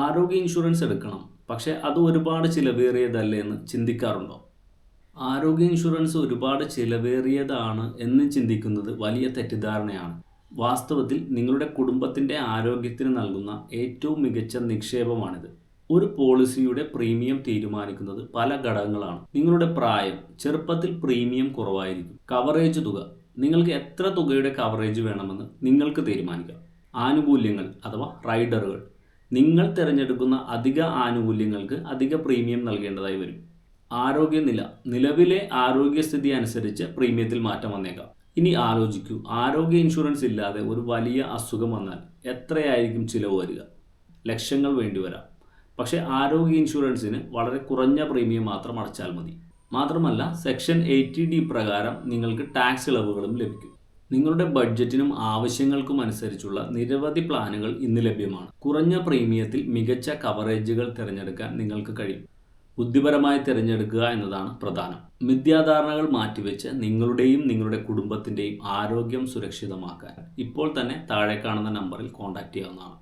ആരോഗ്യ ഇൻഷുറൻസ് എടുക്കണം, പക്ഷേ അത് ഒരുപാട് ചിലവേറിയതല്ലേ എന്ന് ചിന്തിക്കാറുണ്ടോ? ആരോഗ്യ ഇൻഷുറൻസ് ഒരുപാട് ചിലവേറിയതാണ് എന്ന് ചിന്തിക്കുന്നത് വലിയ തെറ്റിദ്ധാരണയാണ്. വാസ്തവത്തിൽ നിങ്ങളുടെ കുടുംബത്തിൻ്റെ ആരോഗ്യത്തിന് നൽകുന്ന ഏറ്റവും മികച്ച നിക്ഷേപമാണിത്. ഒരു പോളിസിയുടെ പ്രീമിയം തീരുമാനിക്കുന്നത് പല ഘടകങ്ങളാണ്. നിങ്ങളുടെ പ്രായം, ചെറുപ്പത്തിൽ പ്രീമിയം കുറവായിരിക്കും. കവറേജ് തുക, നിങ്ങൾക്ക് എത്ര തുകയുടെ കവറേജ് വേണമെന്ന് നിങ്ങൾക്ക് തീരുമാനിക്കാം. ആനുകൂല്യങ്ങൾ അഥവാ റൈഡറുകൾ, നിങ്ങൾ തിരഞ്ഞെടുക്കുന്ന അധിക ആനുകൂല്യങ്ങൾക്ക് അധിക പ്രീമിയം നൽകേണ്ടതായി വരും. ആരോഗ്യനില, നിലവിലെ ആരോഗ്യസ്ഥിതി അനുസരിച്ച് പ്രീമിയത്തിൽ മാറ്റം വന്നേക്കാം. ഇനി ആലോചിക്കൂ, ആരോഗ്യ ഇൻഷുറൻസ് ഇല്ലാതെ ഒരു വലിയ അസുഖം വന്നാൽ എത്രയായിരിക്കും ചിലവ് വരിക? ലക്ഷങ്ങൾ വേണ്ടിവരാം. പക്ഷേ ആരോഗ്യ ഇൻഷുറൻസിന് വളരെ കുറഞ്ഞ പ്രീമിയം മാത്രം അടച്ചാൽ മതി. മാത്രമല്ല, സെക്ഷൻ 80D പ്രകാരം നിങ്ങൾക്ക് ടാക്സ് ഇളവുകളും ലഭിക്കും. നിങ്ങളുടെ ബഡ്ജറ്റിനും ആവശ്യങ്ങൾക്കും അനുസരിച്ചുള്ള നിരവധി പ്ലാനുകൾ ഇന്ന് ലഭ്യമാണ്. കുറഞ്ഞ പ്രീമിയത്തിൽ മികച്ച കവറേജുകൾ തിരഞ്ഞെടുക്കാൻ നിങ്ങൾക്ക് കഴിയും. ബുദ്ധിപരമായി തിരഞ്ഞെടുക്കുക എന്നതാണ് പ്രധാനം. മിഥ്യാധാരണകൾ മാറ്റിവെച്ച് നിങ്ങളുടെയും നിങ്ങളുടെ കുടുംബത്തിൻ്റെയും ആരോഗ്യം സുരക്ഷിതമാക്കാൻ ഇപ്പോൾ തന്നെ താഴെ കാണുന്ന നമ്പറിൽ കോൺടാക്റ്റ് ചെയ്യാവുന്നതാണ്.